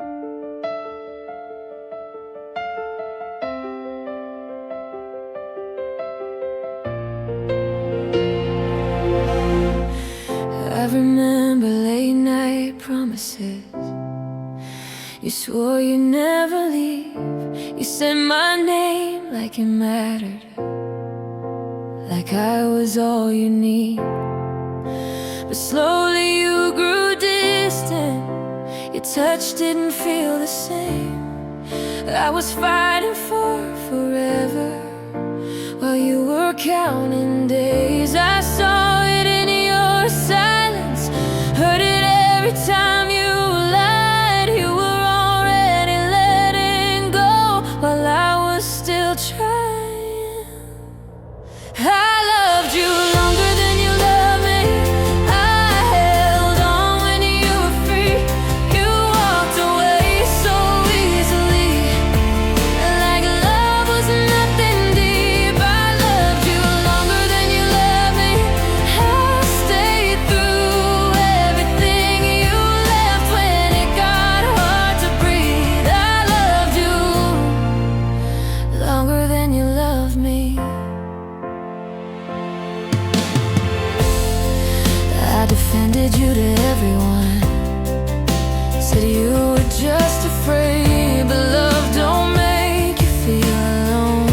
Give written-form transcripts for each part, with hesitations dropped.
I remember late night promises. You swore you'd never leave. You said my name like it mattered, like I was all you need. But slowly you grew distant. Your touch didn't feel the same. I was fighting for forever while you were counting days. I saw it in your silence, heard it every time you lied. You were already letting go while I was still trying. I loved you longer than you loved me. I held on when you were free. You walked away so easily, like love was nothing deep. I loved you longer than you loved me. I stayed through everything. You left when it got hard to breathe. I loved you longer than you loved me. I defended you to everyone, said you were just afraid. But love don't make you feel alone,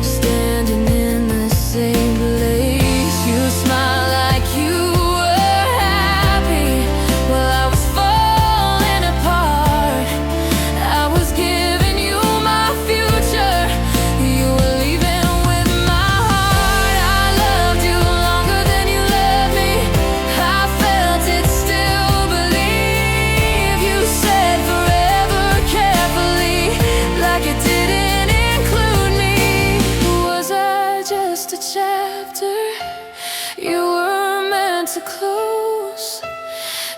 standing in the same place. You smile like you were happy while I was falling apart. I was giving you my future, you were leaving with my heart. I loved you longer than you loved me. I felt it, still believe. You said forever carefully, like it didn't include me. Was I just a chapter you were meant to close?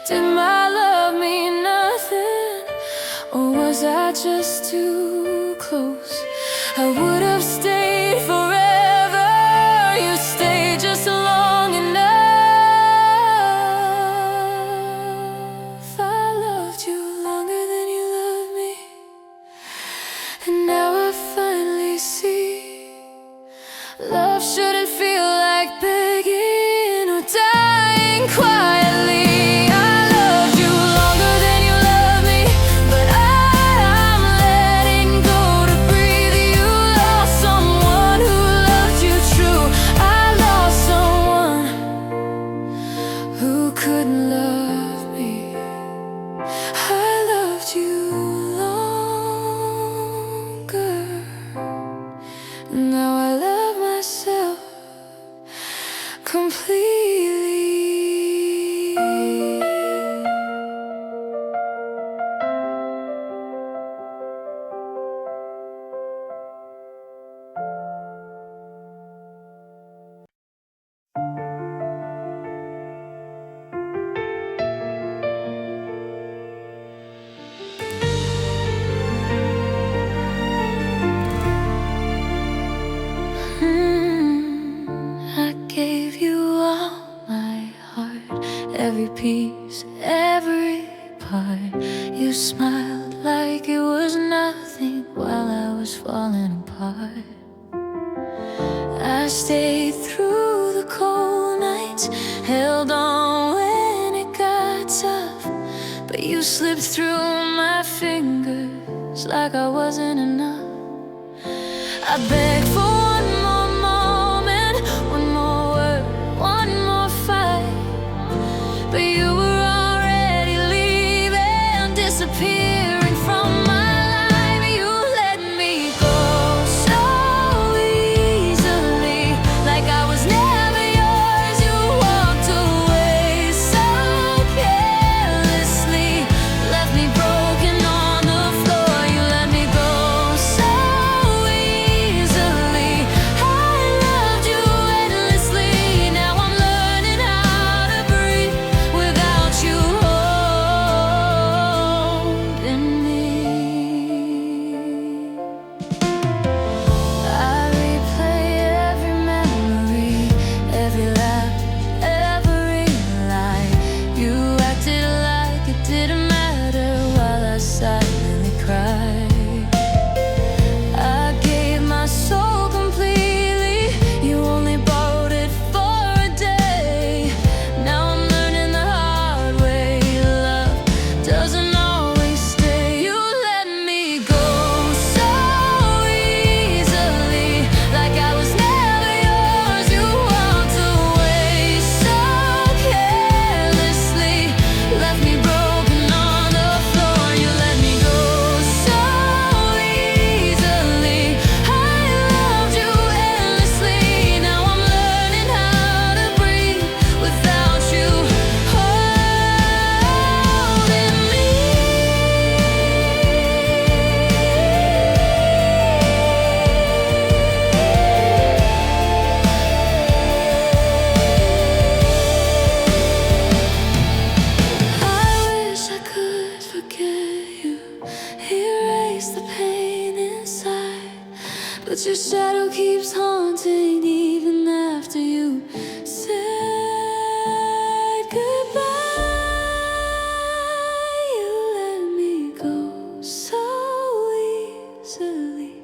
Did my love mean nothing, or was I just too close? I would have stayed forever. You stayed just long enough. I loved you longer than you loved me, and now I finally see love shouldn't feel like begging or dying quietly. I loved you longer than you loved me, but I'm letting go to breathe. You lost someone who loved you true. I lost someone who couldn't love me. I loved you longer. Now I love myself completely. I gave you all my heart, every piece, every part. You smiled like it was nothing while I was falling apart. I stayed through the cold nights, held on when it got tough. But you slipped through my fingers like I wasn't enough. I begged for one more moment, one more word, one more fight. But you were already leaving, disappearing from my life. You let me go so easily, like I was never yours. You walked away so carelessly, left me broken on the floor. You let me go so easily. I loved you endlessly. Now I'm loving but your shadow keeps haunting even after you said goodbye. You let me go so easily.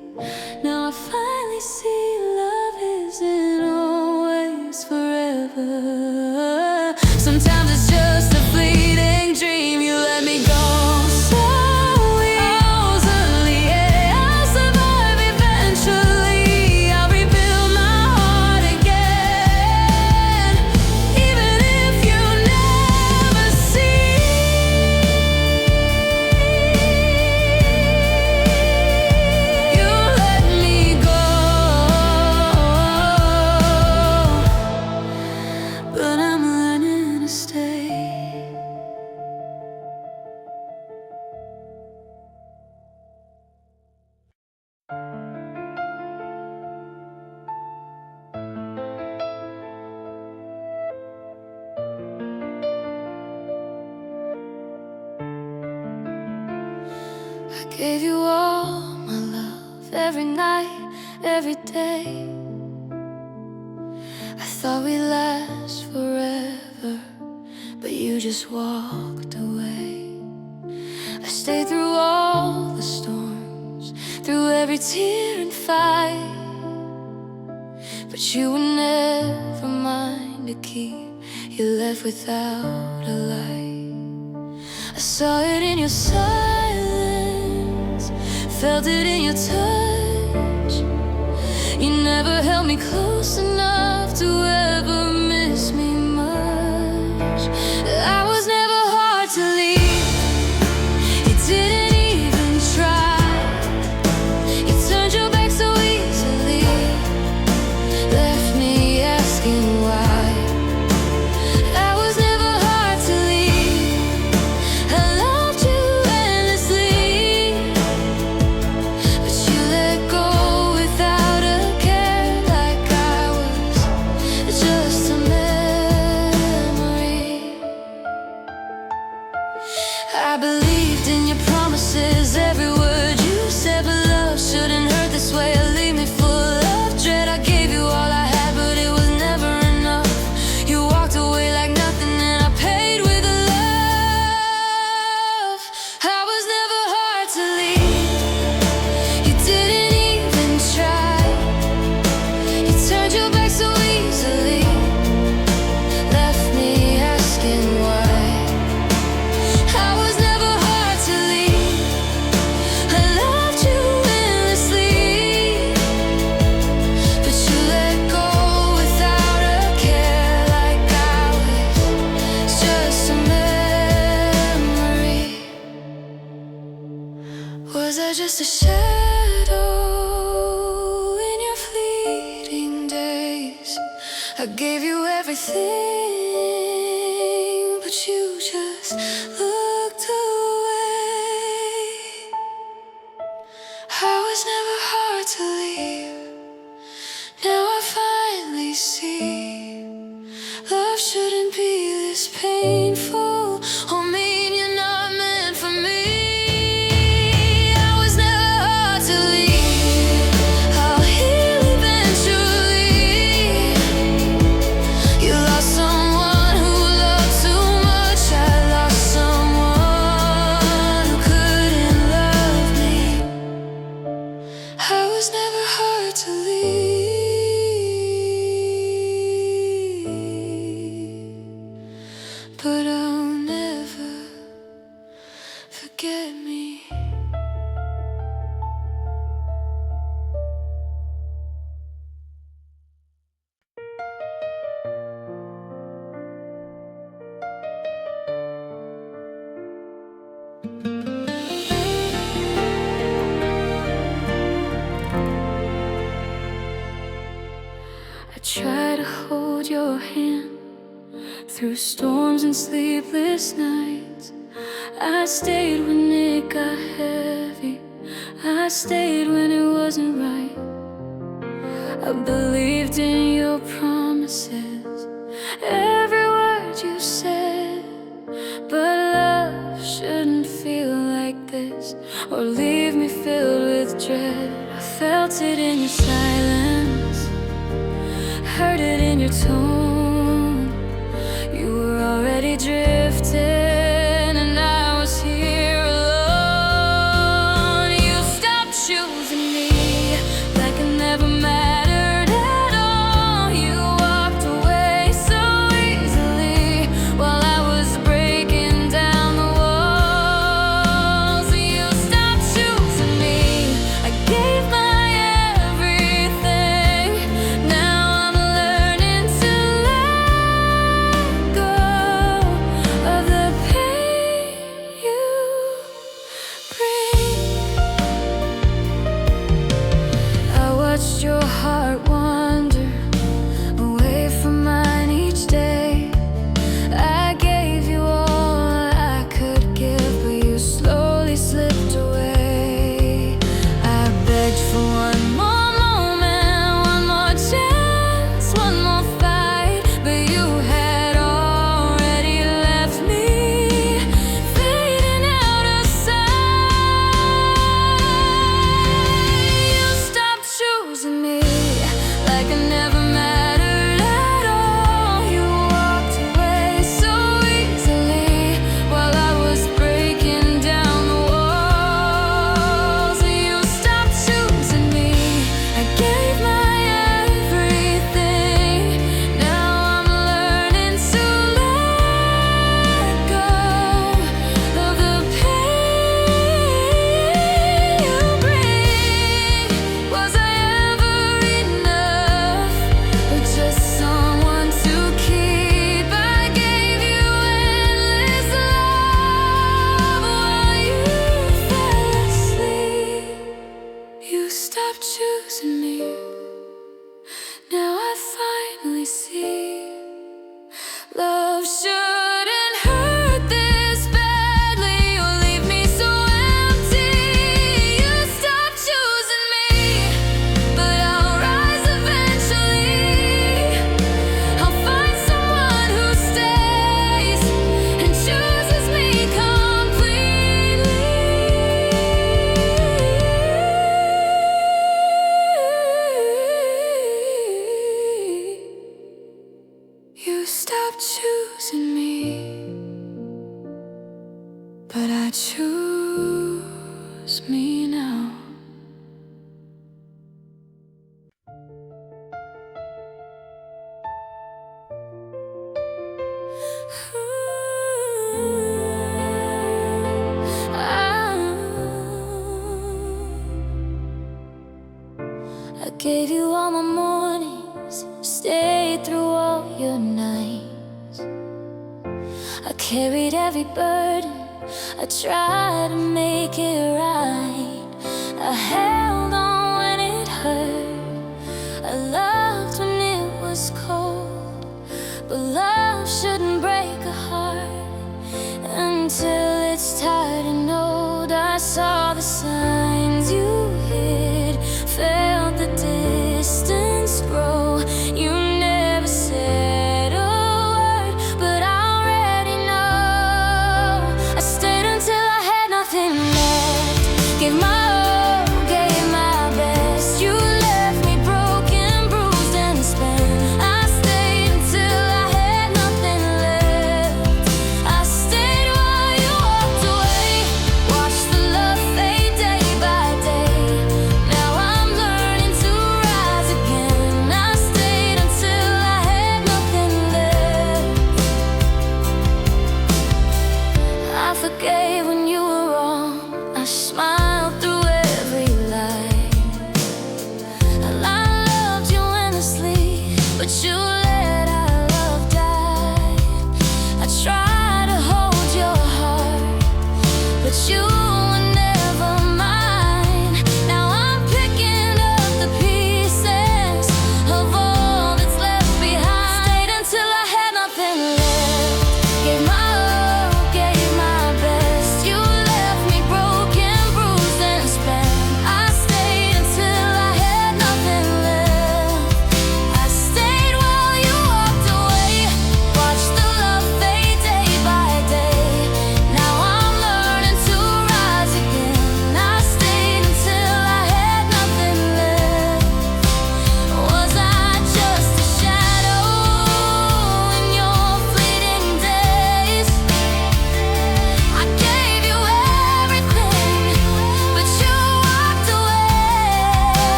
Now I finally see love isn't always forever. Sometimes it's just a fleeting dream. You let me go so easily. Yeah, I'll survive eventually. I'll rebuild my heart again, even if you never see. You let me go, but I'm learning to stay. I gave you all my love, every night, every day. I thought we'd last forever, but you just walked away. I stayed through all the storms, through every tear and fight, but you were never mine to keep. You left without a light. I saw it in your silence, felt it in your touch. You never held me close enough to ever miss me much. I was never hard to leave. You didn't even try. You turned your back so easily, left me asking why. I was never hard to leave. I loved you endlessly, but you let go without a care, like I was just a memory. I believed in your promises, every word you said, but love shouldn't hurt this way or leave me full of dread. I gave you all I had, but it was never enough. You walked away like nothing, and I paid with love. I was never hard to leave. You didn't even try. You turned your back so easily, left me asking why. I was never hard to leave. I loved you endlessly, but you let go without a care, like I was just a memory. Was I just a shadow in your fleeting days? I gave you everything, but you just looked away. I was never hard to leave. Now I finally see love shouldn't be this painful, or mean you're not meant for me. I was never hard to leave. I'll heal eventually. You lost someone who loved too much. I lost someone who couldn't love me. I was never hard to leave, but I'll never forget me. I try to hold your hand through storms and sleepless nights. I stayed when it got heavy. I stayed when it wasn't right. I believed in your promises, every word you said. But love shouldn't feel like this, or leave me filled with dread. I felt it in your silence, heard it in your tone. You were already drifting, and I was here alone. You stopped choosing me like I never mattered at all. You walked away so easily while I was breaking down the walls. You stopped choosing me. I gave my everything. Now I'm learning to let go of the pain you bring. I watched your heart wander away from mine each day. I gave you all I could give, but you slowly slipped away. I begged for one more moment, one more chance, one more fight, but you had already left me, fading out of sight. You stopped choosing me like I never mattered at all. You walked away so easily while I was breaking down the walls. You stopped choosing me. I gave my everything. Now I'm learning to let go of the pain you bring. Was I ever enough, or just someone to keep? I gave you endless love while you fell asleep. You stopped choosing me. Now I finally see love shouldn't hurt this badly or leave me so empty. You stopped choosing me, but I'll rise eventually. I'll find someone who stays and chooses me completely. You stopped choosing me, but I choose me now. I gave you all my mornings, stayed through all your nights. I carried every burden, I tried to make it right. I held on when it hurt, I loved when it was cold. But love shouldn't break a heart until it's tired and old. I saw the signs you hid, felt the distance grow. You never said a word, but I already know. I stayed until I had nothing left, gave my all, gave my best. You left me broken, bruised and spent. I stayed until I had nothing left. I stayed while you walked away, watched the love fade day by day. Now I'm learning to rise again. I stayed until I had nothing left. I forgave when you were wrong, I smiled through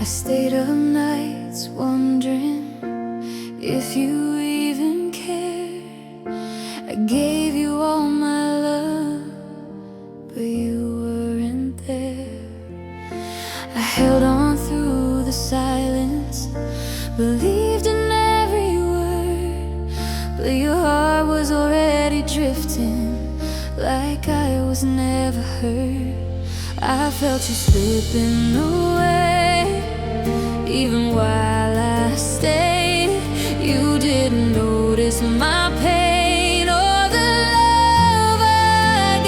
I stayed up nights wondering if you even cared. I gave you all my love, but you weren't there. I held on through the silence, believed in every word, but your heart was already drifting like I was never heard. I felt you slipping away, even while I stayed. You didn't notice my pain or the love I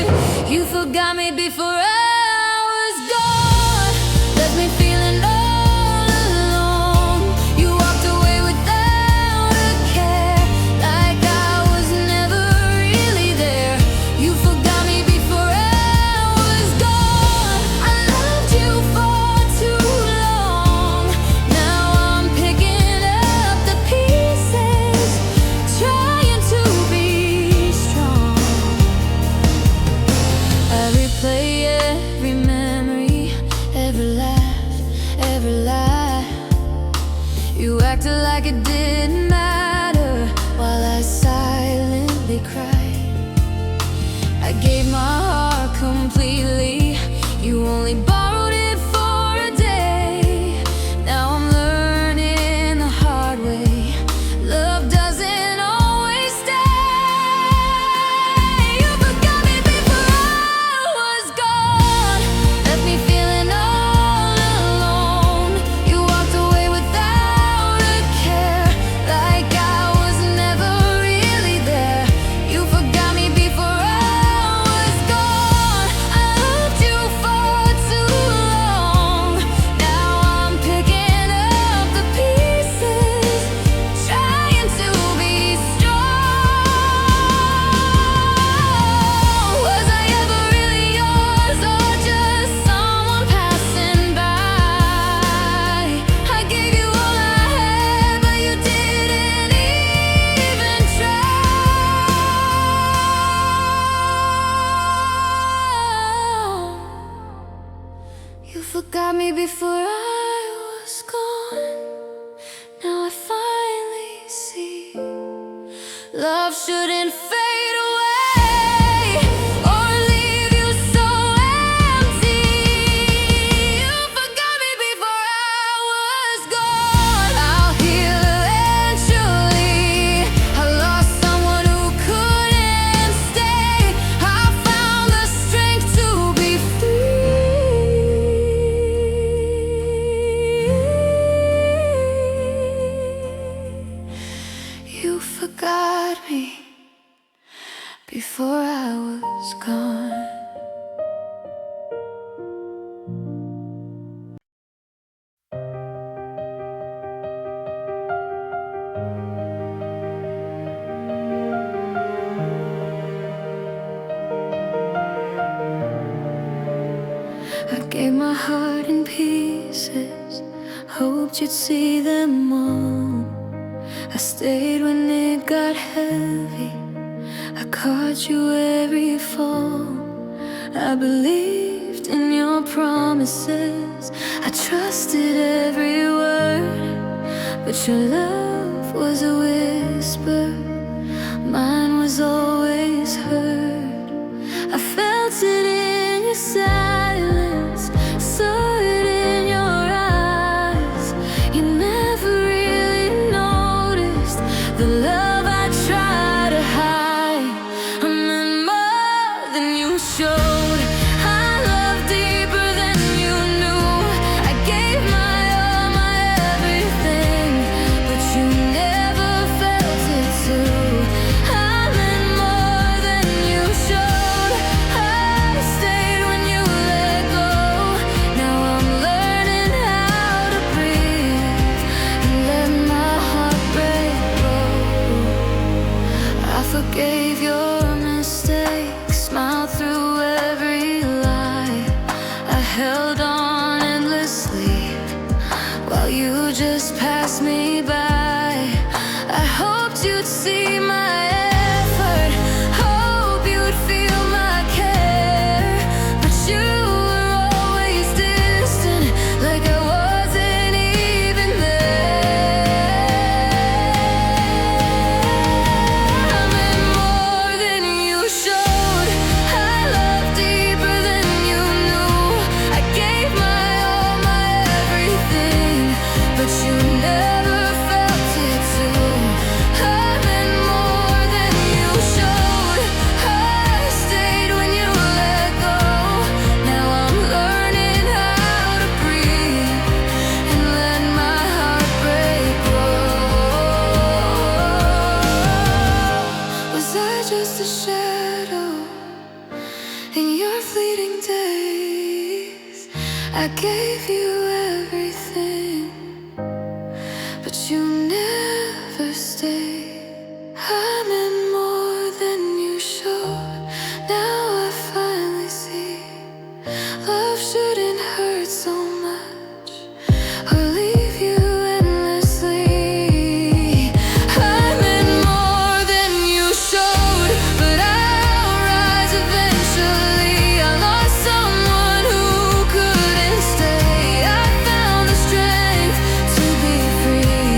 gave. You forgot me before I was gone, left me feeling all alone. You walked away without a care, like I was never really there. You forgot me before I was gone. I loved you for too long. Now I'm picking up the pieces, trying to be strong. I replay every memory, every laugh, every lie. You acted like it didn't matter while I silently cried. I gave my heart completely, you only borrowed it for a day. Now I'm learning the hard way, love doesn't always stay. You forgot me before I was gone, left me feeling all alone. You walked away without a care, like I was never really there. You forgot me before I was gone. I loved you for too long. Now I'm picking up the pieces, trying to be strong. Was I ever really yours or just someone passing by? I gave you all I had, but you didn't even try. You forgot me before I was gone. Now I finally see love shouldn't fade away or leave you so empty. You forgot me before I was gone. I'll heal eventually. I lost someone who couldn't stay. I found the strength to be free. You forgot me before I was gone. I gave my heart in pieces, hoped you'd see them all. I stayed when it got heavy, I caught you every fall. I believed in your promises, I trusted every word, but your love was a whisper, mine was always heard. I felt it in your silence, saw it in your eyes. You never really noticed the love I tried to hide. I meant more than you showed, I loved deeper than you knew. I gave my all, my everything, but you never felt it too. I meant more I gave you everything, but you never stayed. I meant more than you showed. Now I finally see love shouldn't hurt so much or leave you endlessly. I meant more than you showed, but I'll rise eventually. I lost someone who couldn't stay. I found the strength to be free.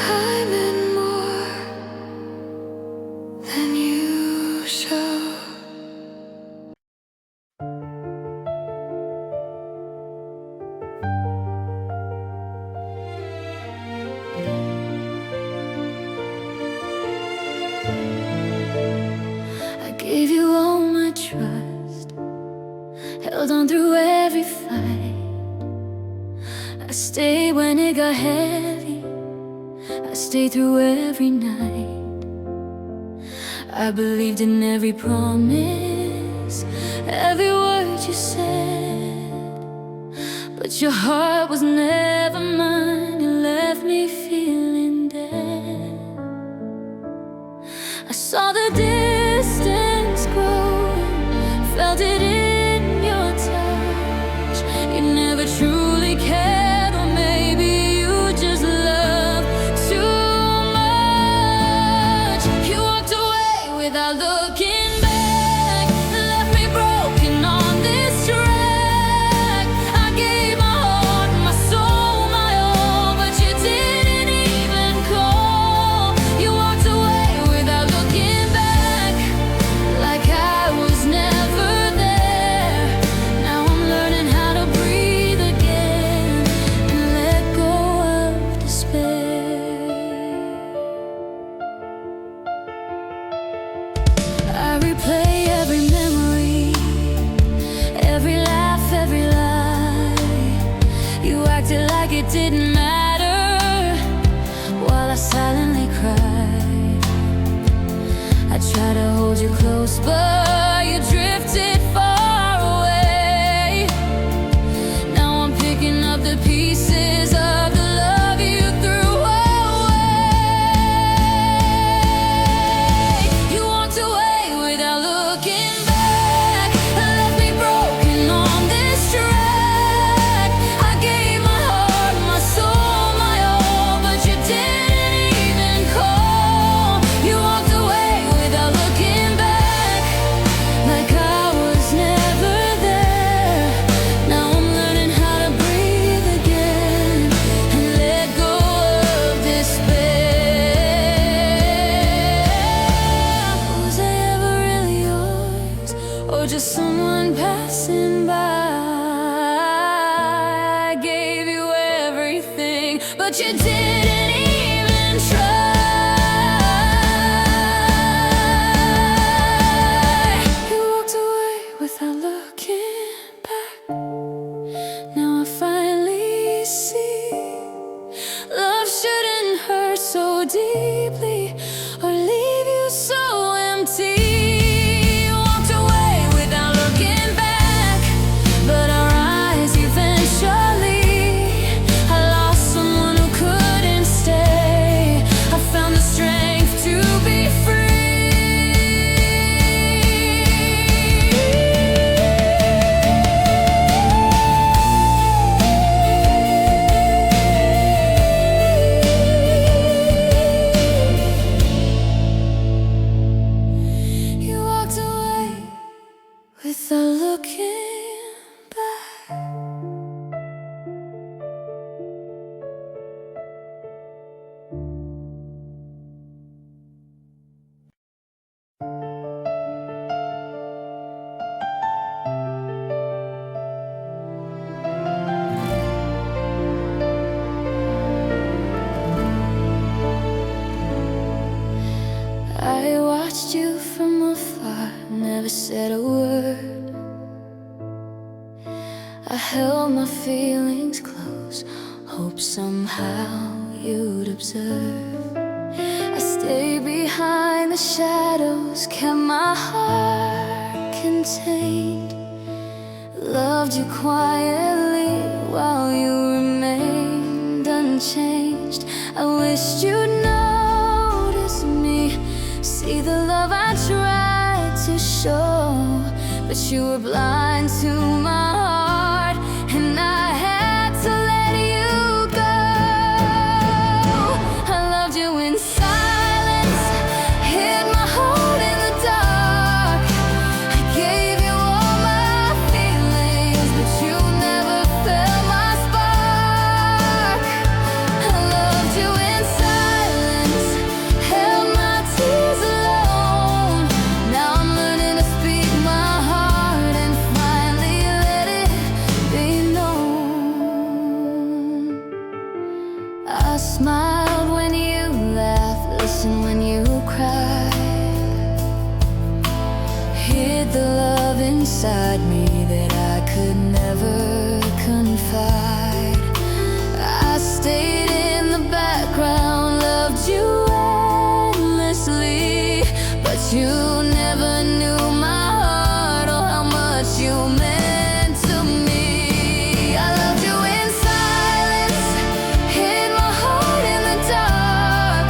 I meant more than you showed. I gave you all my trust, held on through every fight. I stayed when it got heavy, I stayed through every night. I believed in every promise, every word you said, but your heart was never mine. You left me feeling dead. I saw the distance growing, felt it in your touch. You never truly cared, or maybe you just loved too much. You walked away without looking back, left me broken on this track. I gave my heart, my soul, my all, but you didn't even call. You walked away without looking back, like I was never there. Now I'm learning how to breathe again and let go of despair. I replay every memory, every laugh, every lie. You acted like it didn't matter while I silently cried. I tried to hold you close, but you drifted far away. Now I'm picking up the pieces of the love you threw away. You walked away without looking back, left me broken on this track. I gave my heart, my soul, my all, but you didn't even call. You walked away without looking back, like I was never there. Now I'm learning how to breathe again and let go of despair. Was I ever really yours, or just someone passing by? I gave you everything, but you didn't even try. You walked away without looking back. Now I finally see love shouldn't hurt so deeply or leave you so empty. You walked away without looking back, but our eyes eventually. I lost someone who couldn't stay. I found the strength to be free. You walked away without looking back. I watched you from afar, never said a word. I held my feelings close, shadows, hope somehow you'd observe. I stayed behind the shadows, kept my heart contained, loved you quietly while you remained unchanged. I wished you'd notice me, see the love I tried to show, but you were blind to my heart, and I had to let you go. I loved you in silence, hid my heart in the dark. I gave you all my feelings, but you never felt my spark. I loved you in silence, held my tears alone. Now I'm learning to speak my heart and finally let it be known. I smiled when you laughed, listened when you cried, hid the love inside me that I could never confide. I stayed in the background, loved you endlessly, but you never knew my heart or how much you meant to me. I loved you in silence, hid my heart in the dark.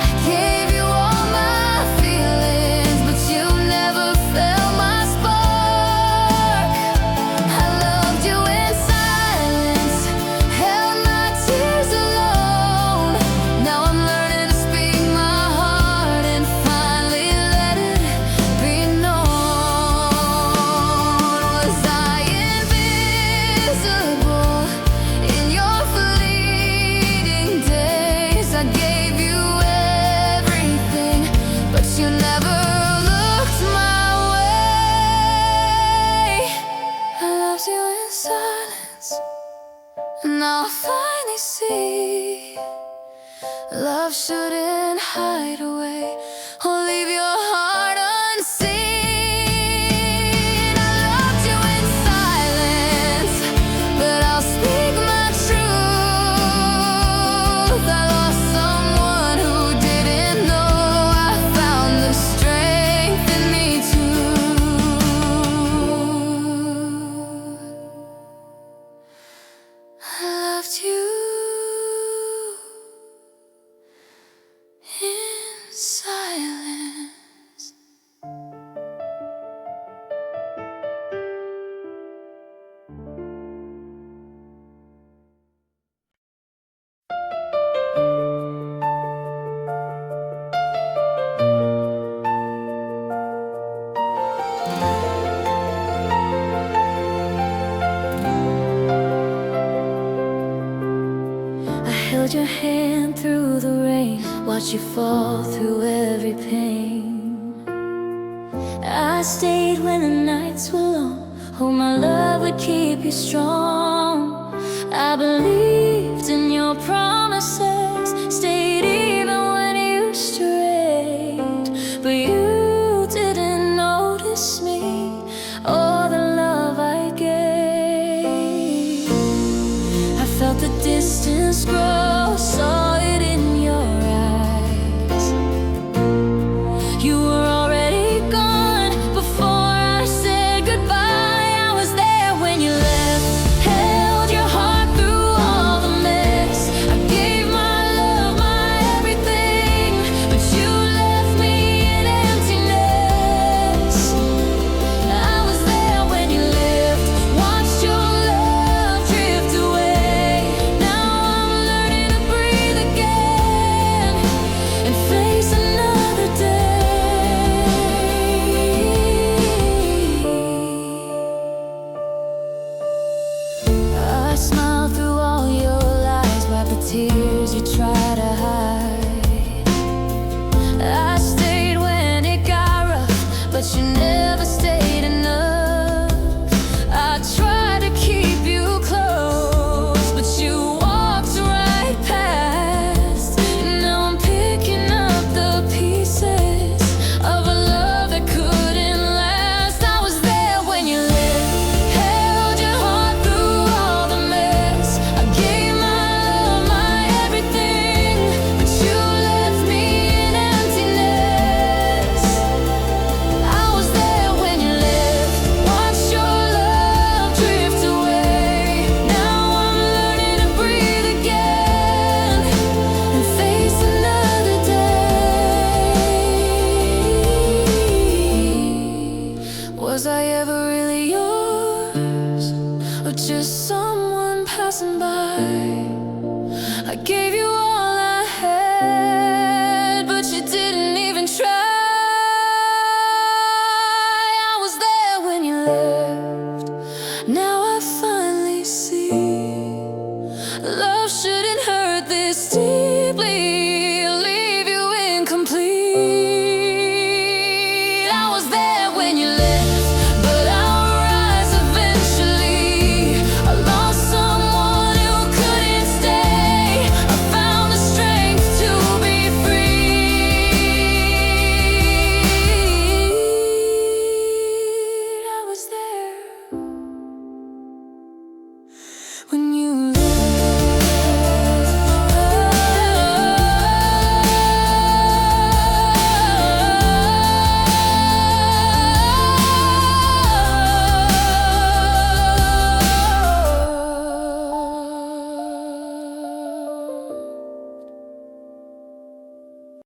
I gave you all my feelings, but you never felt my spark. I loved you in silence, held my tears alone. Now I'm learning to speak my heart and finally let it be known. Was I invisible in your fleeting days? I gave you everything, but you never looked my way. I loved you in silence, and now I finally see love shouldn't hide away or leave your heart unseen. I loved you in silence, but I'll speak my truth. I lost someone who didn't know. I found the strength in me too. I loved you in silence. I held your hand through the rain, watched you fall through every pain. I stayed when the nights were long, hope my love would keep you strong. I believed in your promises, stayed even when you strayed, but you didn't notice me or the love I gave. I felt the distance grow, saw it in your eyes. You were already gone before I said goodbye. I was there when you left, held your heart through all the mess. I gave my love, my everything, but you left me in emptiness. I was there when you left, watched your love drift away. Now I'm learning to breathe again. passing by. I gave you all